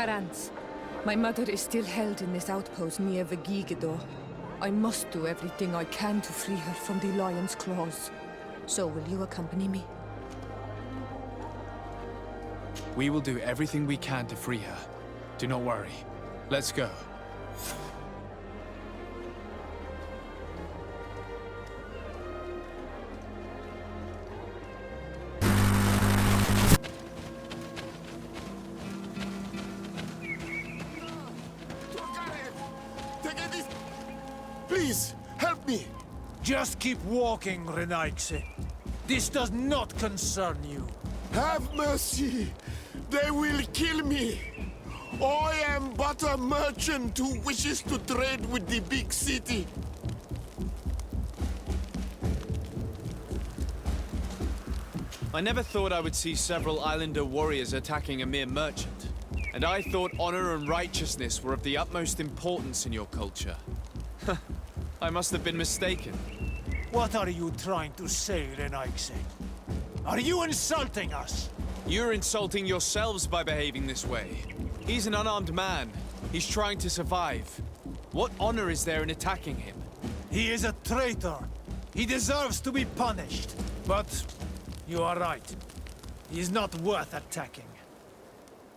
Parents, my mother is still held in this outpost near Vegigado. I must do everything I can to free her from the lion's claws. So will you accompany me? We will do everything we can to free her. Do not worry. Let's go. Please, help me! Just keep walking, Renaigse. This does not concern you. Have mercy! They will kill me! I am but a merchant who wishes to trade with the big city. I never thought I would see several islander warriors attacking a mere merchant. And I thought honor and righteousness were of the utmost importance in your culture. I must have been mistaken. What are you trying to say, Renaigse? Are you insulting us? You're insulting yourselves by behaving this way. He's an unarmed man. He's trying to survive. What honor is there in attacking him? He is a traitor. He deserves to be punished. But you are right. He is not worth attacking.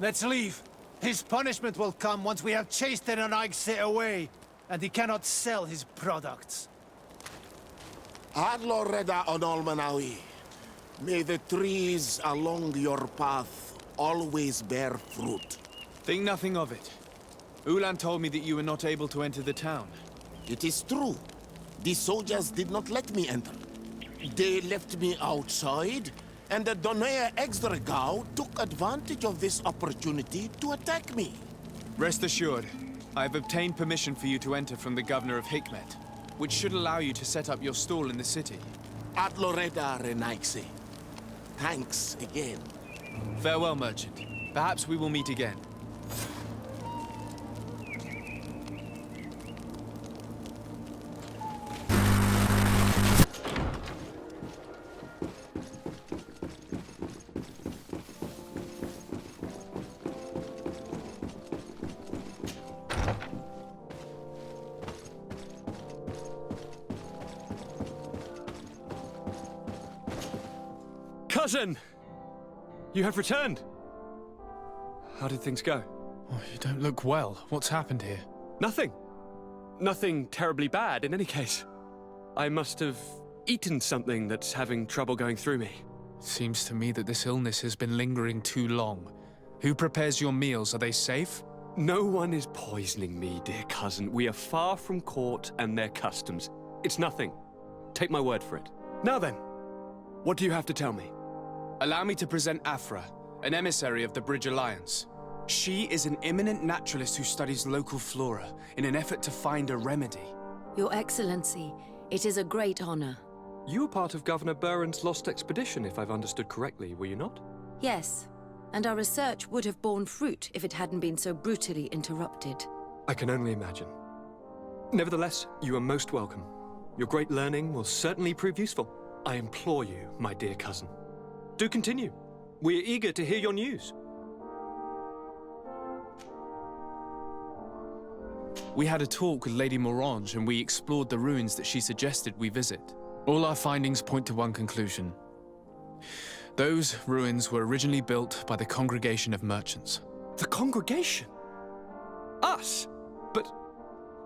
Let's leave. His punishment will come once we have chased Renaigse away, and he cannot sell his products. Adloreda Onolmanawi. May the trees along your path always bear fruit. Think nothing of it. Ulan told me that you were not able to enter the town. It is true. The soldiers did not let me enter. They left me outside, and the Donea Exdragao took advantage of this opportunity to attack me. Rest assured, I have obtained permission for you to enter from the governor of Hikmet, which should allow you to set up your stall in the city. Adloreda Renaigse. Thanks again. Farewell, merchant. Perhaps we will meet again. Cousin! You have returned! How did things go? Oh, you don't look well. What's happened here? Nothing. Nothing terribly bad, in any case. I must have eaten something that's having trouble going through me. Seems to me that this illness has been lingering too long. Who prepares your meals? Are they safe? No one is poisoning me, dear cousin. We are far from court and their customs. It's nothing. Take my word for it. Now then, what do you have to tell me? Allow me to present Afra, an emissary of the Bridge Alliance. She is an eminent naturalist who studies local flora in an effort to find a remedy. Your Excellency, it is a great honor. You were part of Governor Buren's lost expedition, if I've understood correctly, were you not? Yes, and our research would have borne fruit if it hadn't been so brutally interrupted. I can only imagine. Nevertheless, you are most welcome. Your great learning will certainly prove useful. I implore you, my dear cousin. Do continue. We are eager to hear your news. We had a talk with Lady Morange and we explored the ruins that she suggested we visit. All our findings point to one conclusion. Those ruins were originally built by the Congregation of Merchants. The congregation? Us? But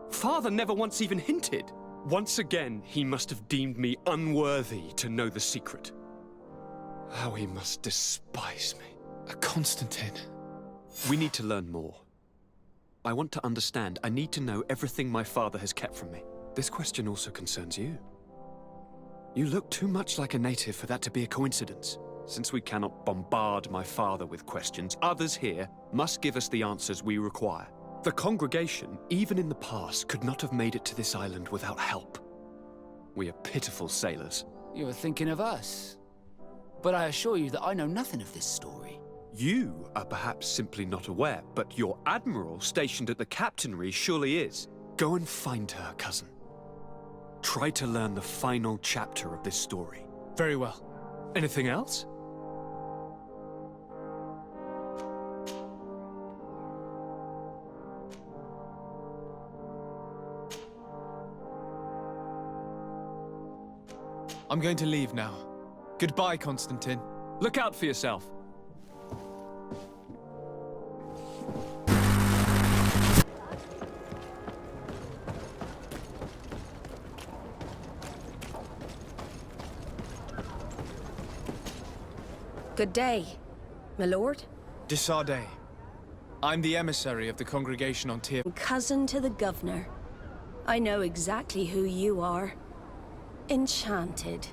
Father never once even hinted. Once again, he must have deemed me unworthy to know the secret. How he must despise me. Constantine. We need to learn more. I want to understand. I need to know everything my father has kept from me. This question also concerns you. You look too much like a native for that to be a coincidence. Since we cannot bombard my father with questions, others here must give us the answers we require. The congregation, even in the past, could not have made it to this island without help. We are pitiful sailors. You were thinking of us. But I assure you that I know nothing of this story. You are perhaps simply not aware, but your admiral stationed at the captainry surely is. Go and find her, cousin. Try to learn the final chapter of this story. Very well. Anything else? I'm going to leave now. Goodbye, Constantine. Look out for yourself. Good day, my lord. Desardet. I'm the emissary of the congregation on Tier... Cousin to the governor. I know exactly who you are. Enchanted.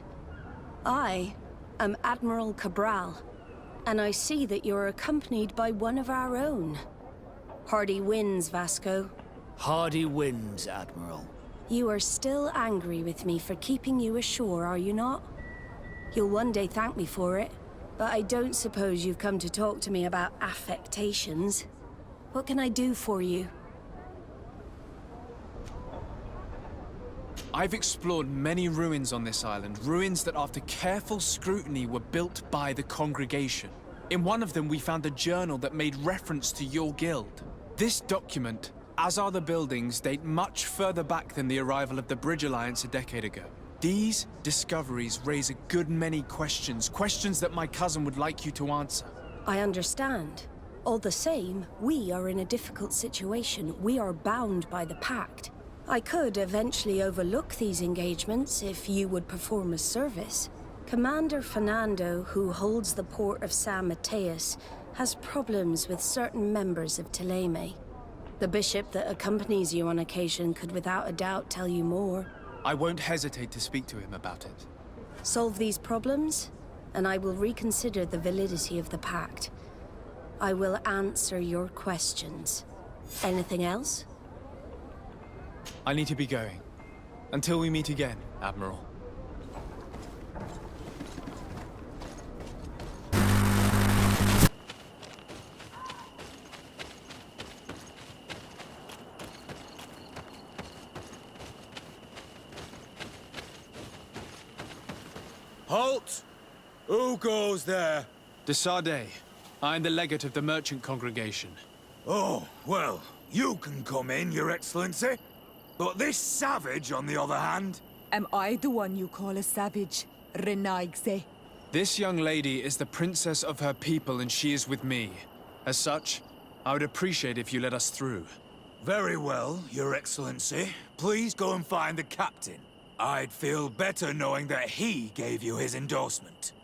I am Admiral Cabral, and I see that you're accompanied by one of our own. Hardy winds, Vasco. Hardy winds, Admiral. You are still angry with me for keeping you ashore, are you not? You'll one day thank me for it, but I don't suppose you've come to talk to me about affectations. What can I do for you? I've explored many ruins on this island, ruins that after careful scrutiny were built by the congregation. In one of them we found a journal that made reference to your guild. This document, as are the buildings, date much further back than the arrival of the Bridge Alliance a decade ago. These discoveries raise a good many questions, questions that my cousin would like you to answer. I understand. All the same, we are in a difficult situation. We are bound by the Pact. I could eventually overlook these engagements if you would perform a service. Commander Fernando, who holds the port of San Mateus, has problems with certain members of Teleme. The bishop that accompanies you on occasion could without a doubt tell you more. I won't hesitate to speak to him about it. Solve these problems, and I will reconsider the validity of the Pact. I will answer your questions. Anything else? I need to be going. Until we meet again, Admiral. Halt! Who goes there? Desardet. I'm the legate of the merchant congregation. Oh, well, you can come in, Your Excellency. But this savage, on the other hand... Am I the one you call a savage, Renaigse? This young lady is the princess of her people and she is with me. As such, I would appreciate if you let us through. Very well, Your Excellency. Please go and find the captain. I'd feel better knowing that he gave you his endorsement.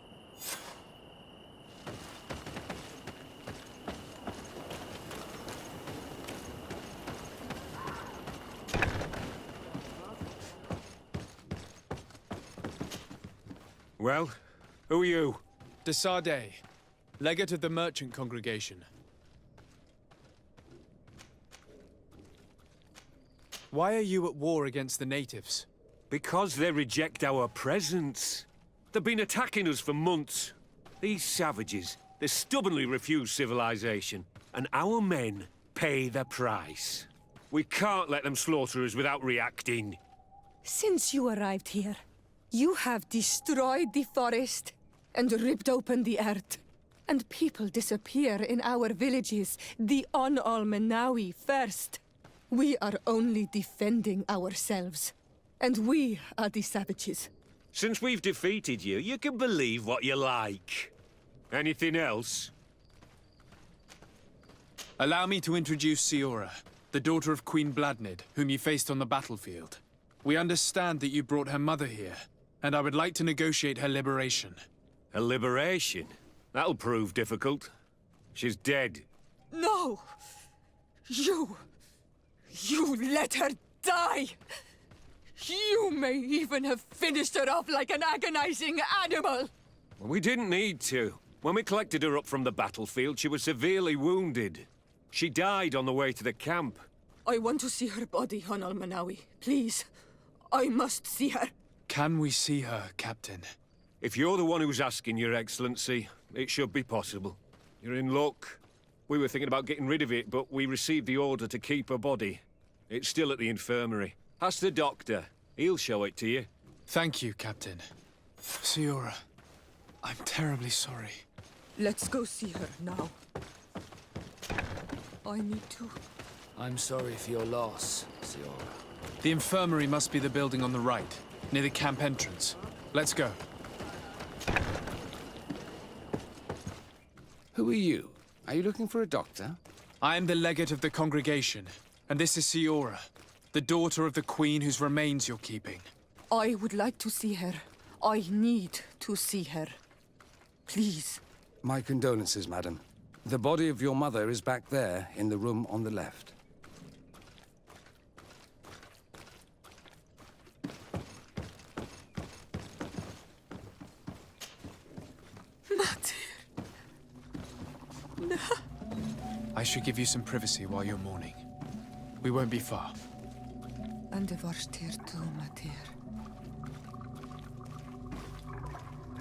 Well, who are you? Desardet, legate of the merchant congregation. Why are you at war against the natives? Because they reject our presence. They've been attacking us for months. These savages, they stubbornly refuse civilization, and our men pay the price. We can't let them slaughter us without reacting. Since you arrived here, you have destroyed the forest and ripped open the earth. And people disappear in our villages, the On-Almenawi first. We are only defending ourselves. And we are the savages. Since we've defeated you, you can believe what you like. Anything else? Allow me to introduce Siora, the daughter of Queen Bladnid, whom you faced on the battlefield. We understand that you brought her mother here, and I would like to negotiate her liberation. Her liberation? That'll prove difficult. She's dead. No! You let her die! You may even have finished her off like an agonizing animal! Well, we didn't need to. When we collected her up from the battlefield, she was severely wounded. She died on the way to the camp. I want to see her body, on Almenawi. Please. I must see her. Can we see her, Captain? If you're the one who's asking, Your Excellency, it should be possible. You're in luck. We were thinking about getting rid of it, but we received the order to keep her body. It's still at the infirmary. Ask the doctor. He'll show it to you. Thank you, Captain. Siora, I'm terribly sorry. Let's go see her now. I need to. I'm sorry for your loss, Siora. The infirmary must be the building on the right, near the camp entrance. Let's go. Who are you? Are you looking for a doctor? I am the legate of the congregation, and this is Siora, the daughter of the queen whose remains you're keeping. I would like to see her. I need to see her. Please. My condolences, madam. The body of your mother is back there, in the room on the left. I should give you some privacy while you're mourning. We won't be far. And the varstir tu matir.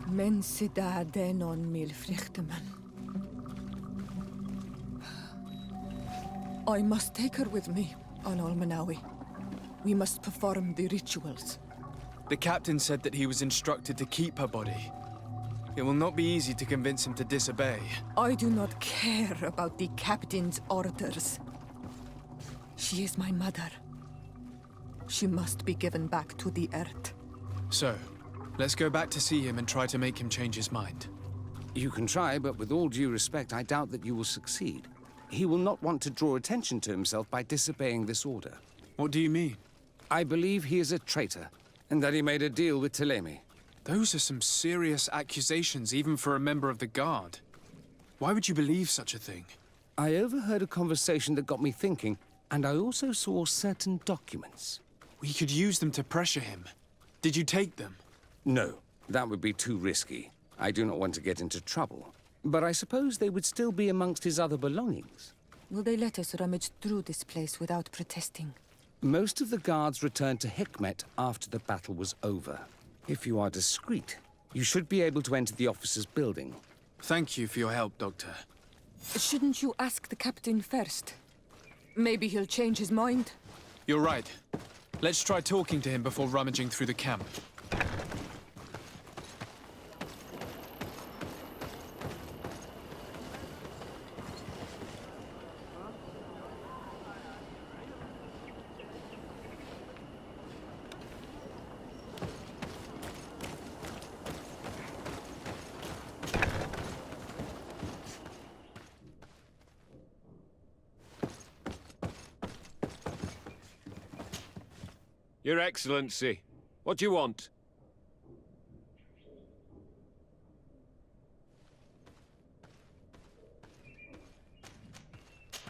Men sida denon mil frichteman. I must take her with me on Almanawi. We must perform the rituals. The captain said that he was instructed to keep her body. It will not be easy to convince him to disobey. I do not care about the captain's orders. She is my mother. She must be given back to the earth. So, let's go back to see him and try to make him change his mind. You can try, but with all due respect, I doubt that you will succeed. He will not want to draw attention to himself by disobeying this order. What do you mean? I believe he is a traitor, and that he made a deal with Telemi. Those are some serious accusations, even for a member of the Guard. Why would you believe such a thing? I overheard a conversation that got me thinking, and I also saw certain documents. We could use them to pressure him. Did you take them? No, that would be too risky. I do not want to get into trouble. But I suppose they would still be amongst his other belongings. Will they let us rummage through this place without protesting? Most of the guards returned to Hikmet after the battle was over. If you are discreet, you should be able to enter the officer's building. Thank you for your help, Doctor. Shouldn't you ask the captain first? Maybe he'll change his mind. You're right. Let's try talking to him before rummaging through the camp. Your Excellency, what do you want?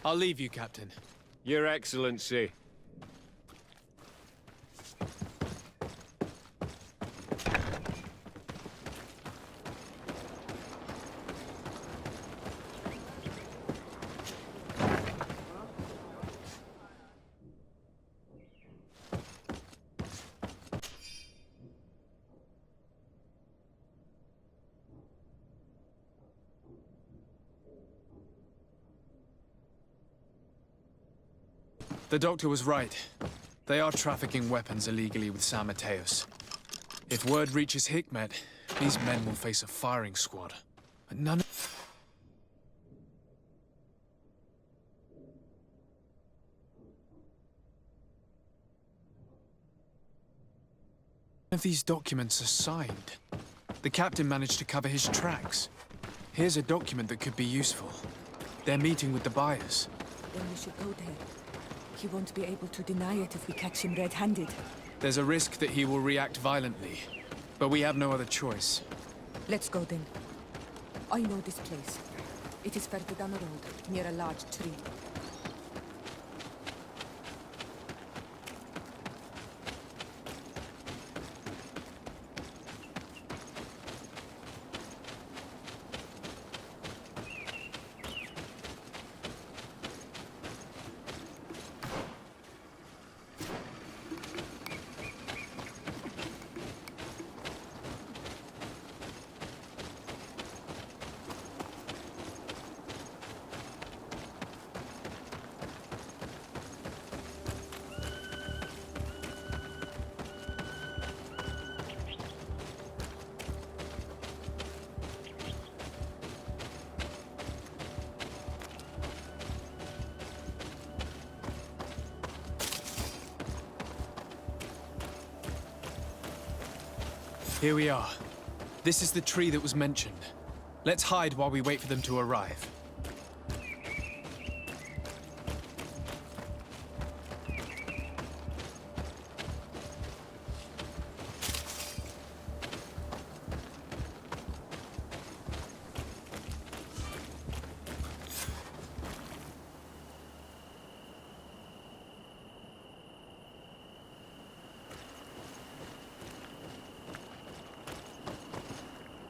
I'll leave you, Captain. Your Excellency. The doctor was right. They are trafficking weapons illegally with San Mateos. If word reaches Hikmet, these men will face a firing squad. But none of these documents are signed. The captain managed to cover his tracks. Here's a document that could be useful. They're meeting with the buyers. Then we should go there. He won't be able to deny it if we catch him red-handed. There's a risk that he will react violently, but we have no other choice. Let's go then. I know this place. It is further down the road, near a large tree. Here we are. This is the tree that was mentioned. Let's hide while we wait for them to arrive.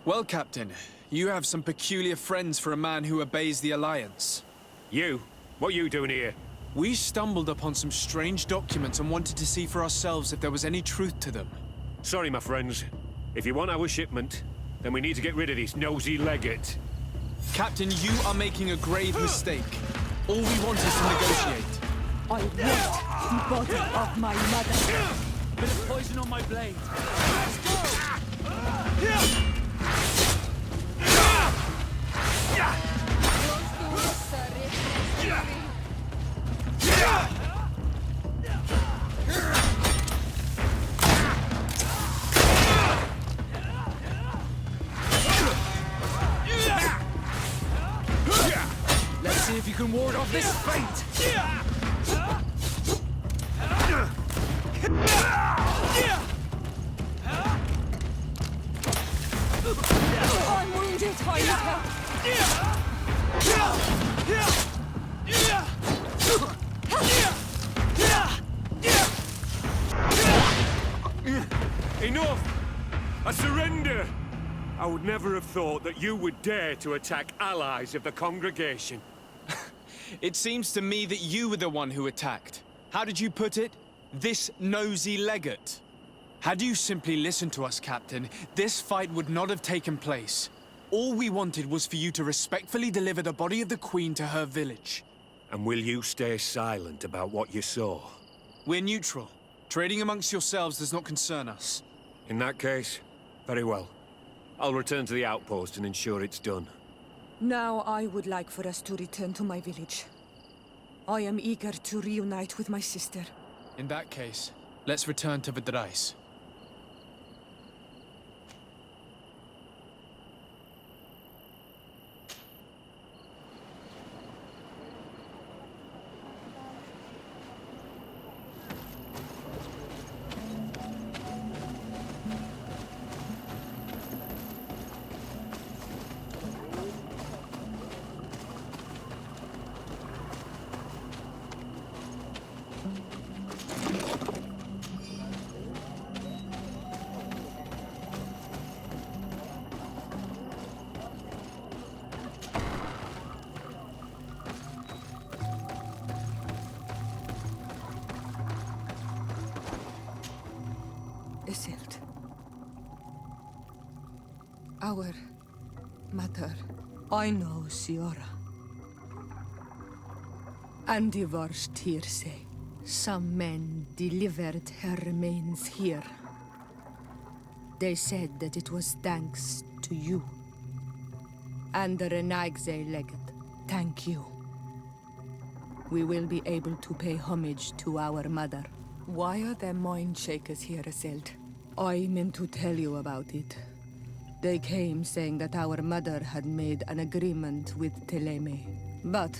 Well, Captain, you have some peculiar friends for a man who obeys the Alliance. You? What are you doing here? We stumbled upon some strange documents and wanted to see for ourselves if there was any truth to them. Sorry, my friends. If you want our shipment, then we need to get rid of this nosy legate. Captain, you are making a grave mistake. All we want is to negotiate. I want the body of my mother. Bit of poison on my blade. Let's see if you can ward off this fate. I'm wounded, I need help. Enough! I surrender! I would never have thought that you would dare to attack allies of the congregation. It seems to me that you were the one who attacked. How did you put it? This nosy legate. Had you simply listened to us, Captain, this fight would not have taken place. All we wanted was for you to respectfully deliver the body of the Queen to her village. And will you stay silent about what you saw? We're neutral. Trading amongst yourselves does not concern us. In that case, very well. I'll return to the outpost and ensure it's done. Now I would like for us to return to my village. I am eager to reunite with my sister. In that case, let's return to Vidrais. Isildt. Our mother. I know, Siora. And the worst here say, some men delivered her remains here. They said that it was thanks to you. And the Renagze legate, thank you. We will be able to pay homage to our mother. Why are there mind shakers here, Isildt? I meant to tell you about it. They came saying that our mother had made an agreement with Teleme. But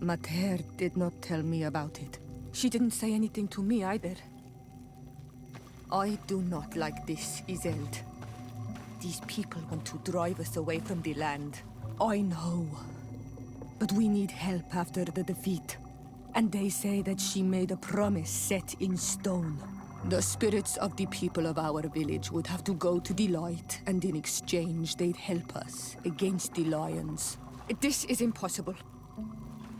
Mater did not tell me about it. She didn't say anything to me either. I do not like this, Isildt. These people want to drive us away from the land. I know. But we need help after the defeat. And they say that she made a promise set in stone. The spirits of the people of our village would have to go to the light, and in exchange they'd help us against the lions. This is impossible.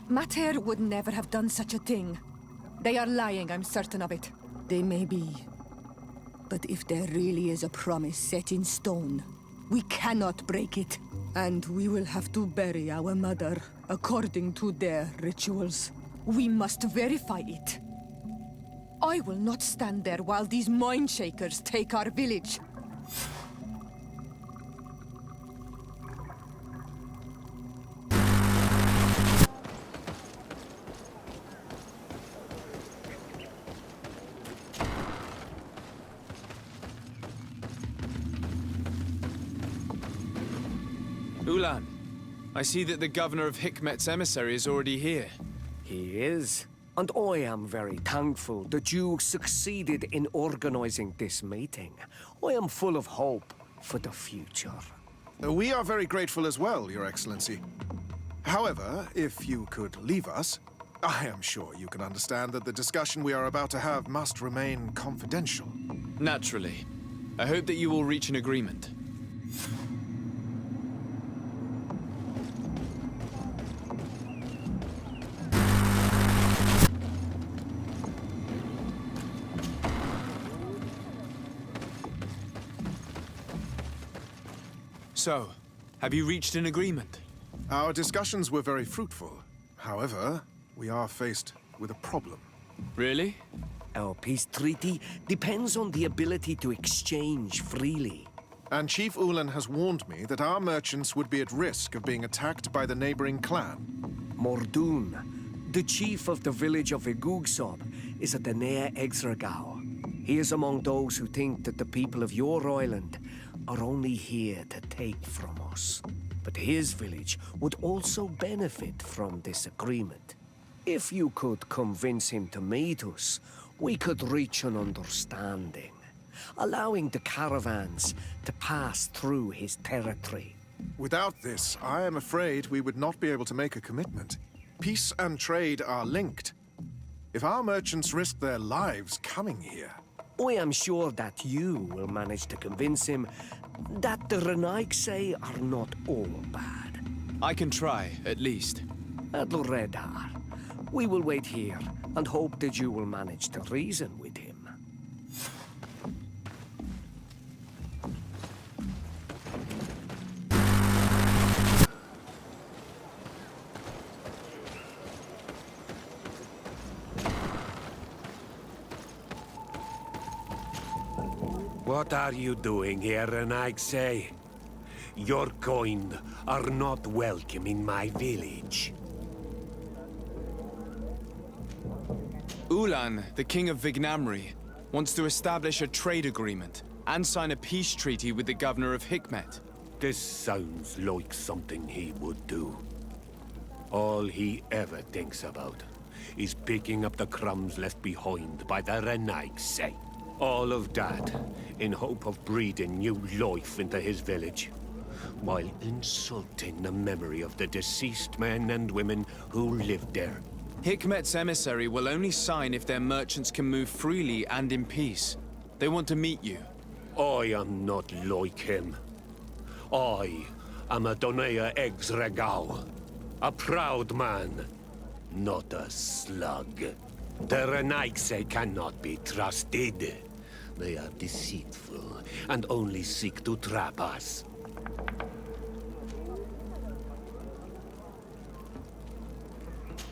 Mater would never have done such a thing. They are lying, I'm certain of it. They may be. But if there really is a promise set in stone, we cannot break it. And we will have to bury our mother according to their rituals. We must verify it. I will not stand there while these mind shakers take our village. Ulan, I see that the governor of Hikmet's emissary is already here. He is. And I am very thankful that you succeeded in organizing this meeting. I am full of hope for the future. We are very grateful as well, Your Excellency. However, if you could leave us, I am sure you can understand that the discussion we are about to have must remain confidential. Naturally. I hope that you will reach an agreement. So, have you reached an agreement? Our discussions were very fruitful. However, we are faced with a problem. Really? Our peace treaty depends on the ability to exchange freely. And Chief Ulan has warned me that our merchants would be at risk of being attacked by the neighboring clan. Mordoon, the chief of the village of Igugsob, is at the Nea Exregao. He is among those who think that the people of your island are only here to take from us. But his village would also benefit from this agreement. If you could convince him to meet us, we could reach an understanding, allowing the caravans to pass through his territory. Without this, I am afraid we would not be able to make a commitment. Peace and trade are linked. If our merchants risk their lives coming here... I am sure that you will manage to convince him that the Renaigse are not all bad. I can try, at least. Adloredar, we will wait here and hope that you will manage to reason with him. What are you doing here, Renaigse? Your kind are not welcome in my village. Ulan, the king of Vignamri, wants to establish a trade agreement and sign a peace treaty with the governor of Hikmet. This sounds like something he would do. All he ever thinks about is picking up the crumbs left behind by the Renaigse. All of that in hope of breathing new life into his village, while insulting the memory of the deceased men and women who lived there. Hikmet's emissary will only sign if their merchants can move freely and in peace. They want to meet you. I am not like him. I am a Donea Exregao, a proud man, not a slug. The Renaigse cannot be trusted. They are deceitful and only seek to trap us.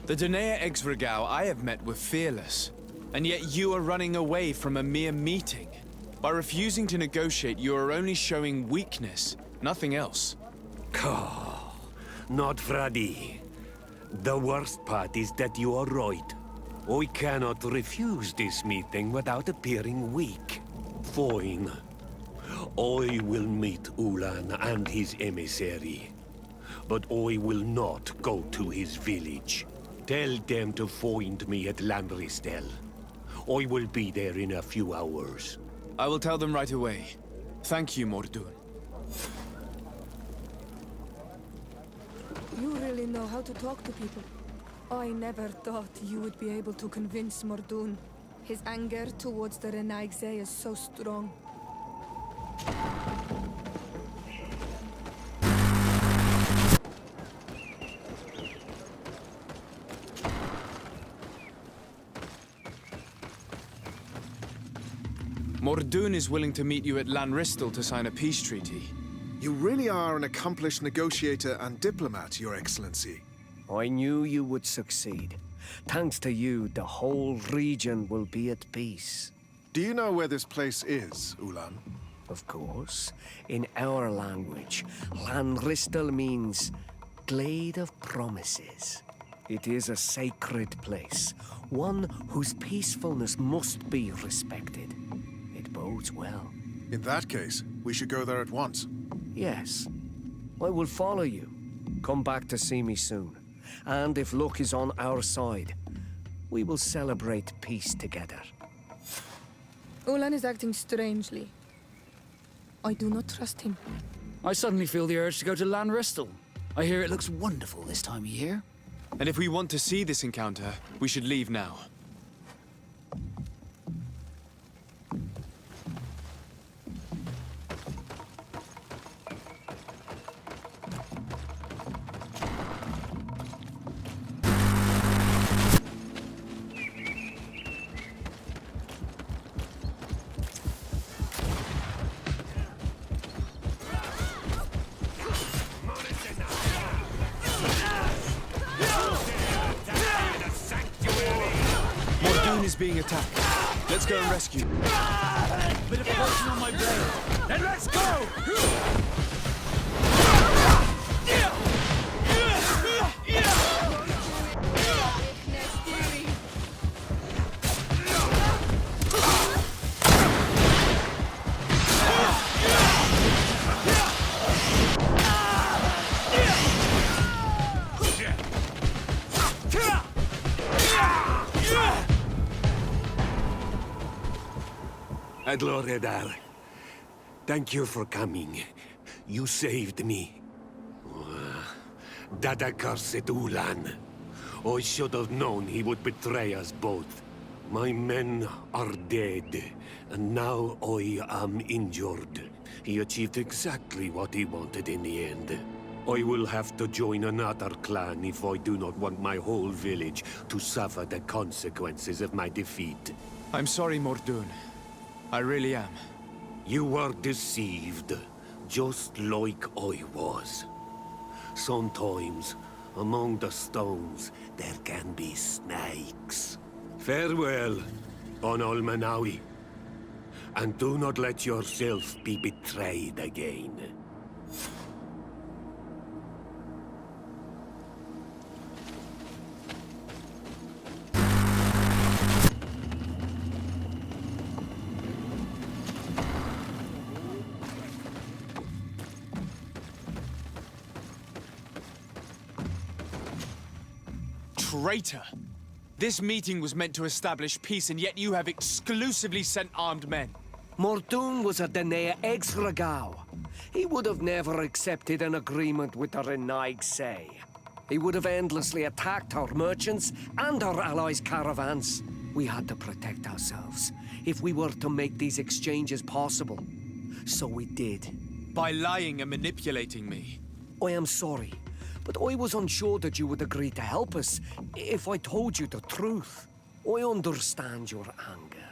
The Donea Exregao I have met were fearless, and yet you are running away from a mere meeting. By refusing to negotiate, you are only showing weakness, nothing else. Not Fradi. The worst part is that you are right. I cannot refuse this meeting without appearing weak. Fine. I will meet Ulan and his emissary. But I will not go to his village. Tell them to find me at Landristel. I will be there in a few hours. I will tell them right away. Thank you, Mordoon. You really know how to talk to people. I never thought you would be able to convince Mordoon. His anger towards the Renaigse is so strong. Mordoon is willing to meet you at Lanristel to sign a peace treaty. You really are an accomplished negotiator and diplomat, Your Excellency. I knew you would succeed. Thanks to you, the whole region will be at peace. Do you know where this place is, Ulan? Of course. In our language, Lanristel means Glade of Promises. It is a sacred place, one whose peacefulness must be respected. It bodes well. In that case, we should go there at once. Yes. I will follow you. Come back to see me soon. And if luck is on our side, we will celebrate peace together. Ulan is acting strangely. I do not trust him. I suddenly feel the urge to go to Lanrestal. I hear it looks wonderful this time of year. And if we want to see this encounter, we should leave now. Is being attacked. Let's go and rescue. Bit of poison on my blade. Then let's go! Adloredar, thank you for coming. You saved me. That accursed Ulan. I should have known he would betray us both. My men are dead, and now I am injured. He achieved exactly what he wanted in the end. I will have to join another clan if I do not want my whole village to suffer the consequences of my defeat. I'm sorry, Mordun. I really am. You were deceived, just like I was. Sometimes, among the stones, there can be snakes. Farewell, Bon Almanawi. And do not let yourself be betrayed again. Traitor! This meeting was meant to establish peace, and yet you have exclusively sent armed men. Mordun was a Danae Exragao. He would have never accepted an agreement with the Renaig Say. He would have endlessly attacked our merchants and our allies' caravans. We had to protect ourselves if we were to make these exchanges possible. So we did. By lying and manipulating me. I am sorry, but I was unsure that you would agree to help us if I told you the truth. I understand your anger,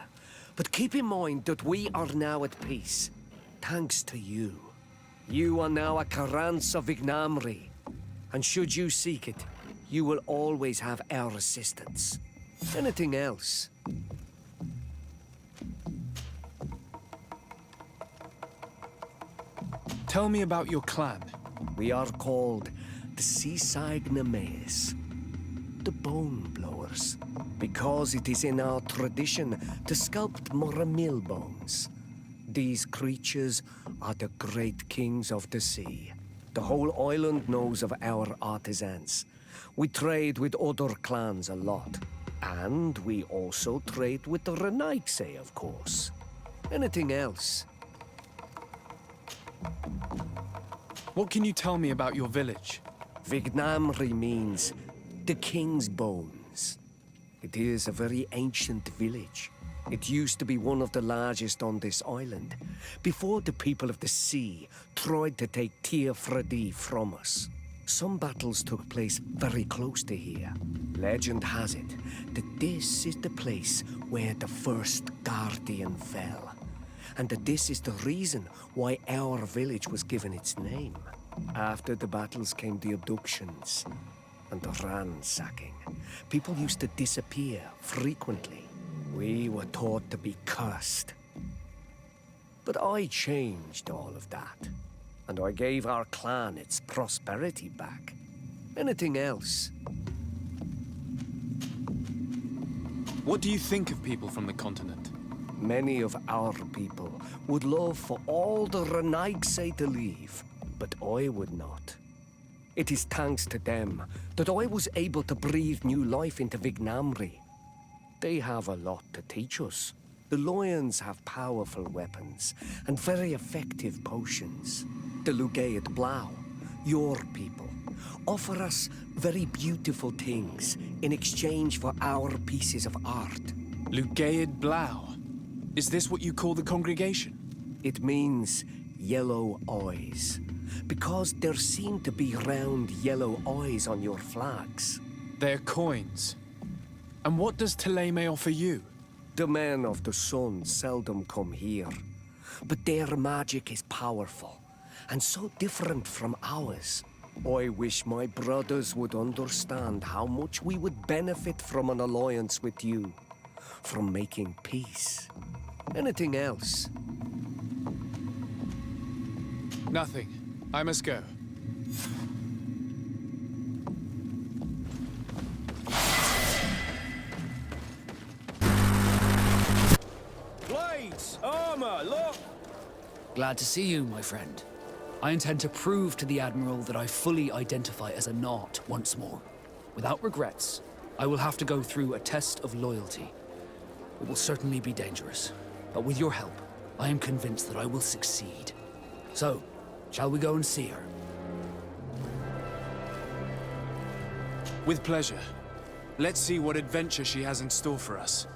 but keep in mind that we are now at peace, thanks to you. You are now a Karans of Ignamri, and should you seek it, you will always have our assistance. Anything else? Tell me about your clan. We are called the Seaside Nemes, the Bone Blowers, because it is in our tradition to sculpt Moramil bones. These creatures are the great kings of the sea. The whole island knows of our artisans. We trade with other clans a lot. And we also trade with the Renaigse, of course. Anything else? What can you tell me about your village? Vignamri means the king's bones. It is a very ancient village. It used to be one of the largest on this island, before the people of the sea tried to take Tir Fredi from us. Some battles took place very close to here. Legend has it that this is the place where the first Guardian fell, and that this is the reason why our village was given its name. After the battles came the abductions and the ransacking. People used to disappear frequently. We were taught to be cursed. But I changed all of that, and I gave our clan its prosperity back. Anything else? What do you think of people from the continent? Many of our people would love for all the Renaigse to leave. but I would not. It is thanks to them that I was able to breathe new life into Vignamri. They have a lot to teach us. The lions have powerful weapons and very effective potions. The Lugaid Blau, your people, offer us very beautiful things in exchange for our pieces of art. Lugaid Blau? Is this what you call the congregation? It means yellow eyes, because there seem to be round yellow eyes on your flags. They're coins. And what does Teleme offer you? The men of the sun seldom come here, but their magic is powerful, and so different from ours. I wish my brothers would understand how much we would benefit from an alliance with you, from making peace. Anything else? Nothing. I must go. Blades! Armor! Look! Glad to see you, my friend. I intend to prove to the Admiral that I fully identify as a Naut once more. Without regrets, I will have to go through a test of loyalty. It will certainly be dangerous, but with your help, I am convinced that I will succeed. So, shall we go and see her? With pleasure. Let's see what adventure she has in store for us.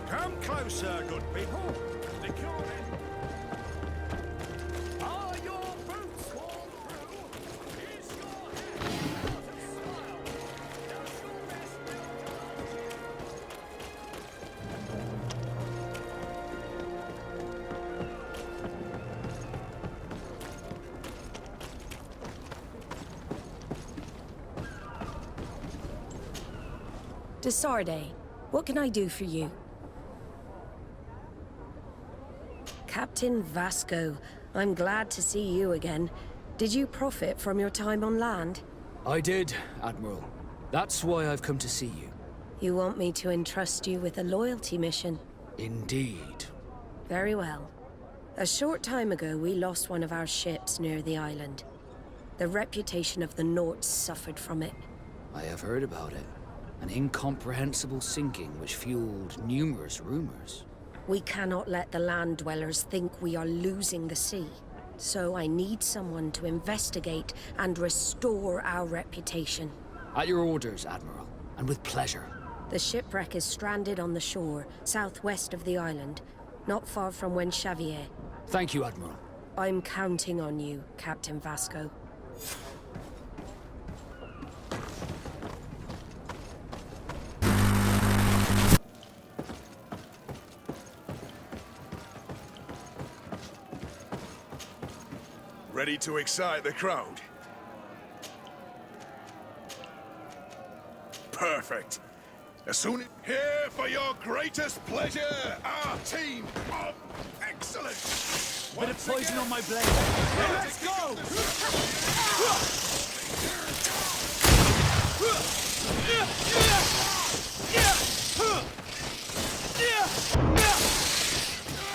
Come closer, good people. The cure are your boots worn through? Is your head not a smile? Does your rest Desarde, what can I do for you? Captain Vasco, I'm glad to see you again. Did you profit from your time on land? I did, Admiral. That's why I've come to see you. You want me to entrust you with a loyalty mission? Indeed. Very well. A short time ago, we lost one of our ships near the island. The reputation of the Norts suffered from it. I have heard about it. An incomprehensible sinking which fueled numerous rumors. We cannot let the land dwellers think we are losing the sea. So I need someone to investigate and restore our reputation. At your orders, Admiral, and with pleasure. The shipwreck is stranded on the shore, southwest of the island, not far from Xavier. Thank you, Admiral. I'm counting on you, Captain Vasco. Ready to excite the crowd? Perfect. As soon as... Here for your greatest pleasure, our team of excellence! Bit of poison on my blade. Let's go!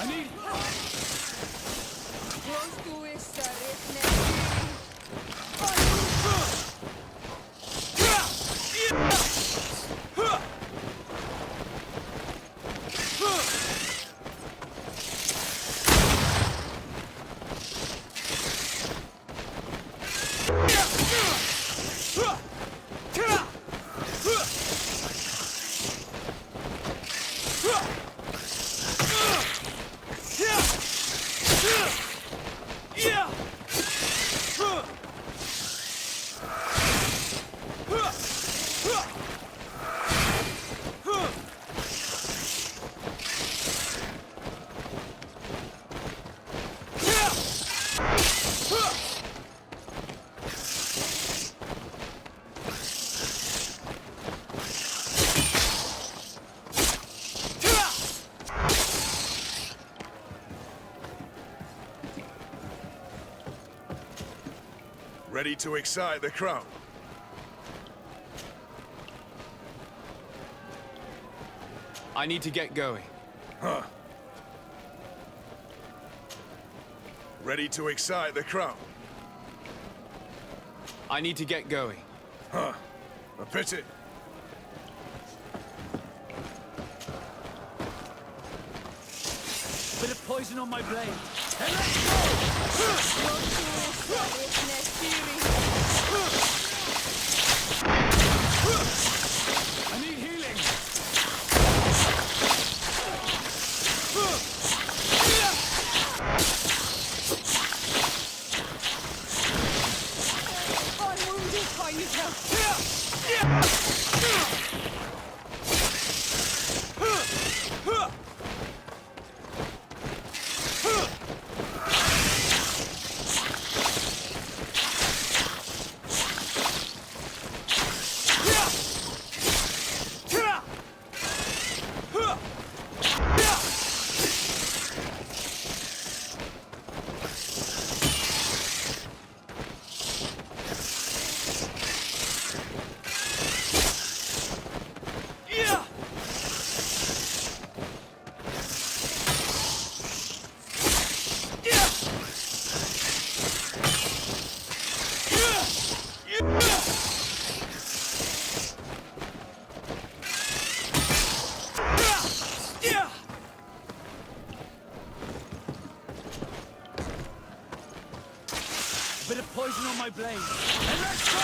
I need... Ready to excite the crowd? I need to get going. Huh. Ready to excite the crowd? I need to get going. Huh. A pity. Bit of poison on my blade. I need healing. I'm wounded, I need help. Bit of poison on my blade. And let's go!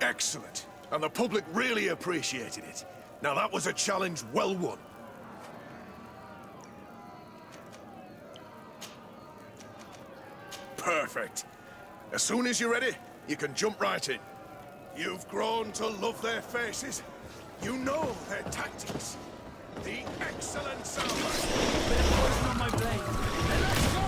Excellent. And the public really appreciated it. Now that was a challenge well won. Perfect. As soon as you're ready, you can jump right in. You've grown to love their faces. You know their tactics. The excellent sound. Bit of poison on my blade. And let's go!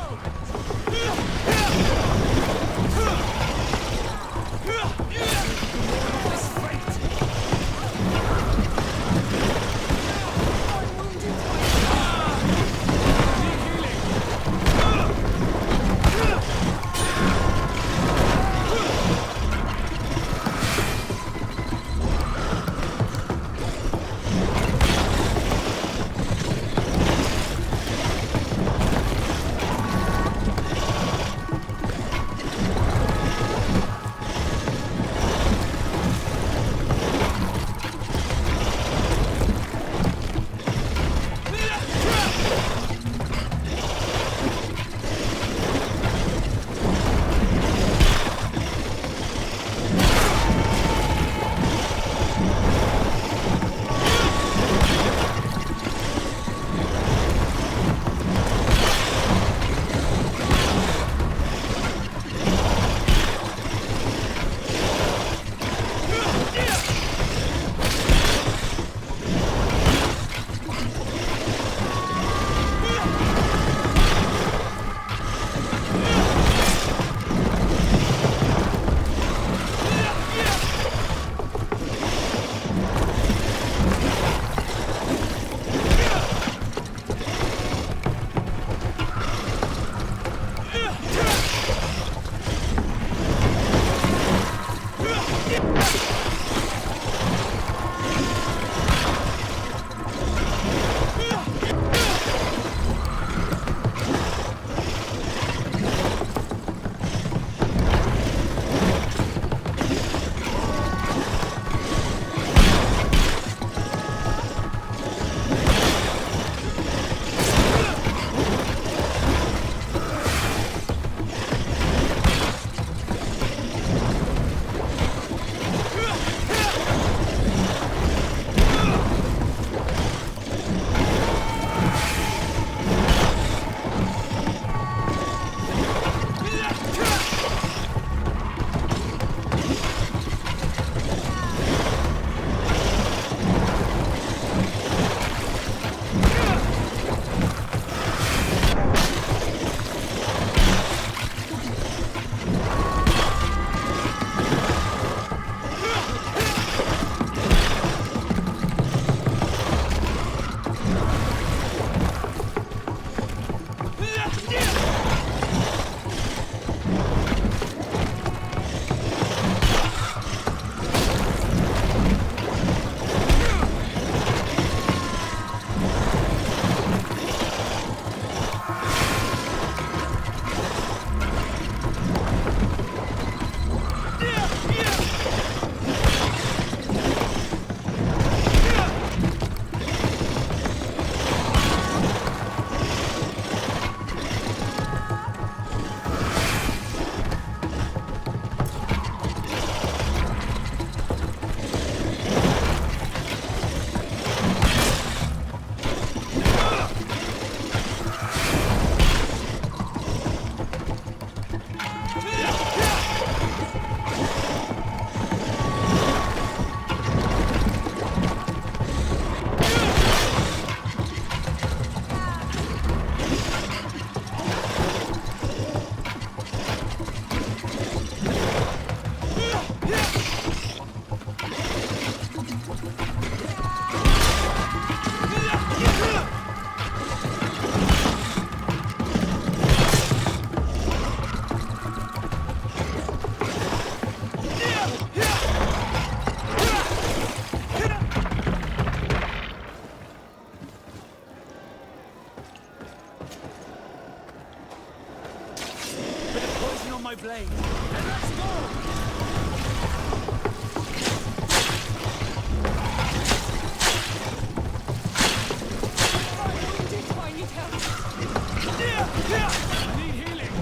blade, and let's go! I need help. I need healing.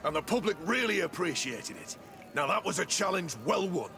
And the public really appreciated it. Now that was a challenge well won.